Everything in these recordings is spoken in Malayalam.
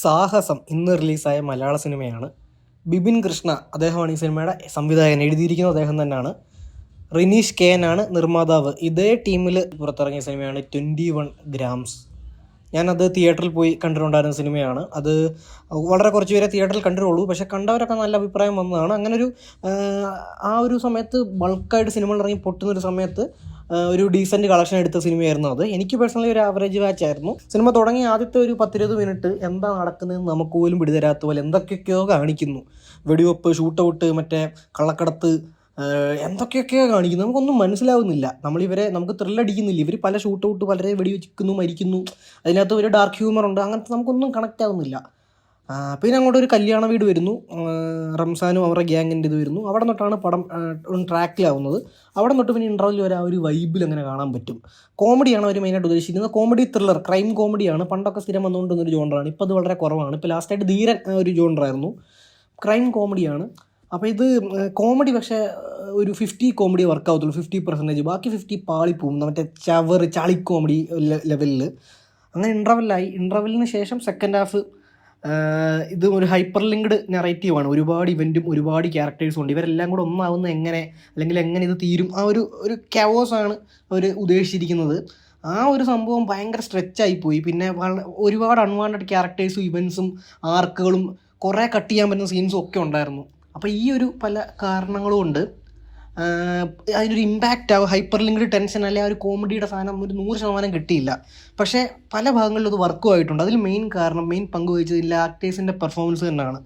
സാഹസം ഇന്ന് റിലീസായ മലയാള സിനിമയാണ്. ബിപിൻ കൃഷ്ണ അദ്ദേഹമാണ് ഈ സിനിമയുടെ സംവിധായകൻ. എഴുതിയിരിക്കുന്നത് അദ്ദേഹം തന്നെയാണ്. റിനീഷ് കെ ആണ് നിർമ്മാതാവ്. ഇതേ ടീമിൽ പുറത്തിറങ്ങിയ സിനിമയാണ് 21 ഗ്രാംസ്. ഞാനത് തിയേറ്ററിൽ പോയി കണ്ടിട്ടുണ്ടായിരുന്ന സിനിമയാണ്. അത് വളരെ കുറച്ച് പേരെ തിയേറ്ററിൽ കണ്ടിട്ടുള്ളൂ. പക്ഷേ കണ്ടവരൊക്കെ നല്ല അഭിപ്രായം വന്നതാണ്. അങ്ങനൊരു ആ ഒരു സമയത്ത് ബൾക്കായിട്ട് സിനിമകൾ ഇറങ്ങി പൊട്ടുന്നൊരു സമയത്ത് ഒരു ഡീസൻറ്റ് കളക്ഷൻ എടുത്ത സിനിമയായിരുന്നു അത്. എനിക്ക് പേഴ്സണലി ഒരു ആവറേജ് വാച്ച് ആയിരുന്നു. സിനിമ തുടങ്ങി ആദ്യത്തെ ഒരു 10-20 മിനിറ്റ് എന്താ നടക്കുന്നതെന്ന് നമുക്ക് പോലും പിടിതരാത്ത പോലെ എന്തൊക്കെയൊക്കെയോ കാണിക്കുന്നു. വെടിവെപ്പ്, ഷൂട്ടൗട്ട്, മറ്റേ കള്ളക്കടത്ത്, എന്തൊക്കെയൊക്കെയോ കാണിക്കുന്നു. നമുക്കൊന്നും മനസ്സിലാവുന്നില്ല. നമുക്ക് ത്രില്ലടിക്കുന്നില്ല. ഇവർ പല ഷൂട്ടൗട്ട്, പലരെ വെടിവെക്കുന്നു, മരിക്കുന്നു. അതിനകത്ത് ഒരു ഡാർക്ക് ഹ്യൂമർ ഉണ്ട്. അങ്ങനത്തെ നമുക്കൊന്നും കണക്റ്റ് ആവുന്നില്ല. പിന്നെ അങ്ങോട്ട് ഒരു കല്യാണ വീട് വരുന്നു. റംസാനും അവരുടെ ഗ്യാങ്ങിൻ്റെ ഇത് വരുന്നു. അവിടെ തൊട്ടാണ് പടം ട്രാക്കിലാവുന്നത്. അവിടെ തൊട്ട് പിന്നെ ഇൻ്റർവെൽ വരെ ആ ഒരു വൈബിൽ അങ്ങനെ കാണാൻ പറ്റും. കോമഡിയാണ് അവർ മെയിനായിട്ട് ഉദ്ദേശിക്കുന്നത്. കോമഡി ത്രില്ലർ, ക്രൈം കോമഡിയാണ്. പണ്ടൊക്കെ സ്ഥിരം വന്നുകൊണ്ടിരുന്നൊരു ജോണറാണ്. ഇപ്പോൾ അത് വളരെ കുറവാണ്. ഇപ്പോൾ ലാസ്റ്റായിട്ട് ധീരൻ ഒരു ജോണറായിരുന്നു. ക്രൈം കോമഡിയാണ്. അപ്പോൾ ഇത് കോമഡി പക്ഷേ ഒരു 50 കോമഡി വർക്ക് ആവത്തുള്ളൂ, 50%. ബാക്കി 50 പാളിപ്പോവും. മറ്റേ ചളി കോമഡി ലെവലിൽ. അങ്ങനെ ഇൻ്റർവെല്ലിന് ശേഷം സെക്കൻഡ് ഹാഫ് ഇത് ഒരു ഹൈപ്പർ ലിങ്ക്ഡ് നെറേറ്റീവാണ്. ഒരുപാട് ഇവൻറ്റും ഒരുപാട് ക്യാരക്ടേഴ്സും ഉണ്ട്. ഇവരെല്ലാം കൂടെ ഒന്നാവുന്ന എങ്ങനെ, അല്ലെങ്കിൽ എങ്ങനെ ഇത് തീരും, ആ ഒരു ക്യാവോസാണ് അവർ ഉദ്ദേശിച്ചിരിക്കുന്നത്. ആ ഒരു സംഭവം ഭയങ്കര സ്ട്രെച്ചായിപ്പോയി. പിന്നെ ഒരുപാട് അൺവാണ്ടഡ് ക്യാരക്ടേഴ്സും ഇവൻസും ആർക്കുകളും കുറേ കട്ട് ചെയ്യാൻ പറ്റുന്ന സീൻസും ഒക്കെ ഉണ്ടായിരുന്നു. അപ്പോൾ ഈ ഒരു പല കാരണങ്ങളും കൊണ്ട് അതിനൊരു ഇമ്പാക്റ്റ് ആവും. ഹൈപ്പർ ലിങ്ക്ഡ് ടെൻഷൻ അല്ലെ ആ ഒരു കോമഡിയുടെ സാധനം ഒരു 100% കിട്ടിയില്ല. പക്ഷേ പല ഭാഗങ്ങളിലും അത് വർക്കും ആയിട്ടുണ്ട്. അതിൽ മെയിൻ പങ്ക് വഹിച്ചത് ഇല്ല ആക്ടേഴ്സിൻ്റെ പെർഫോമൻസ് തന്നെയാണ്.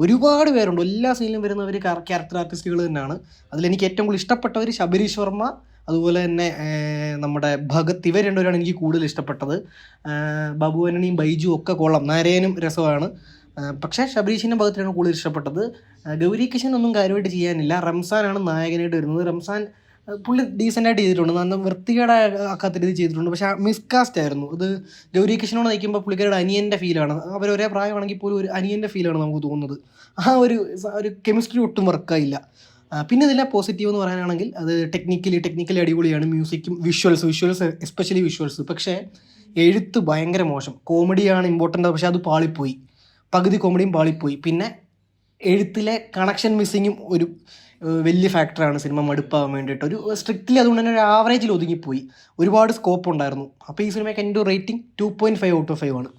ഒരുപാട് പേരുണ്ട്. എല്ലാ സീനിലും വരുന്നവർ ക്യാരക്ടർ ആർട്ടിസ്റ്റുകൾ തന്നെയാണ്. അതിലെനിക്ക് ഏറ്റവും കൂടുതൽ ഇഷ്ടപ്പെട്ടവർ ശബരീഷ് വർമ്മ, അതുപോലെ തന്നെ നമ്മുടെ ഭഗത്. ഇവർ രണ്ടുപേരാണ് എനിക്ക് കൂടുതൽ ഇഷ്ടപ്പെട്ടത്. ബാബു ആന്റണിയും ബൈജു ഒക്കെ കൊള്ളാം. നരേനും രസമാണ്. പക്ഷേ ശബരീഷിൻ്റെ ഭാഗത്തിലാണ് കൂടുതൽ ഇഷ്ടപ്പെട്ടത്. ഗൗരി കിഷൻ ഒന്നും കാര്യമായിട്ട് ചെയ്യാനില്ല. റംസാനാണ് നായകനായിട്ട് വരുന്നത്. റംസാൻ പുള്ളി ഡീസൻ്റായിട്ട് ചെയ്തിട്ടുണ്ട്. നല്ല വൃത്തികേടാക്കാത്ത രീതി ചെയ്തിട്ടുണ്ട്. പക്ഷേ മിസ്കാസ്റ്റ് ആയിരുന്നു. ഇത് ഗൗരി കിഷനോട് നയിക്കുമ്പോൾ പുള്ളിക്കാരുടെ അനിയൻ്റെ ഫീലാണ്. അവർ ഒരേ പ്രായമാണെങ്കിൽ പോലും ഒരു അനിയൻ്റെ ഫീലാണ് നമുക്ക് തോന്നുന്നത്. ആ ഒരു കെമിസ്ട്രി ഒട്ടും വർക്കായില്ല. പിന്നെ ഇതിലെ പോസിറ്റീവ് എന്ന് പറയാനാണെങ്കിൽ അത് ടെക്നിക്കലി അടിപൊളിയാണ്. മ്യൂസിക്കും വിഷ്വൽസ് എസ്പെഷ്യലി വിഷ്വൽസ്. പക്ഷേ എഴുത്ത് ഭയങ്കര മോശം. കോമഡിയാണ് ഇമ്പോർട്ടൻ്റ്, പക്ഷേ അത് പാളിപ്പോയി. പകുതി കോമഡിയും പാളിപ്പോയി. പിന്നെ എഴുത്തിലെ കണക്ഷൻ മിസ്സിങ്ങും ഒരു വലിയ ഫാക്ടറാണ് സിനിമ മടുപ്പാകാൻ വേണ്ടിയിട്ട്. ഒരു സ്ട്രിക്റ്റ്ലി അതുകൊണ്ട് തന്നെ ഒരു ആവറേജിൽ ഒതുങ്ങിപ്പോയി. ഒരുപാട് സ്കോപ്പ് ഉണ്ടായിരുന്നു. അപ്പോൾ ഈ സിനിമയ്ക്ക് എൻ്റെ റേറ്റിംഗ് 2.5 ഔട്ട് ഓഫ് 5 ആണ്.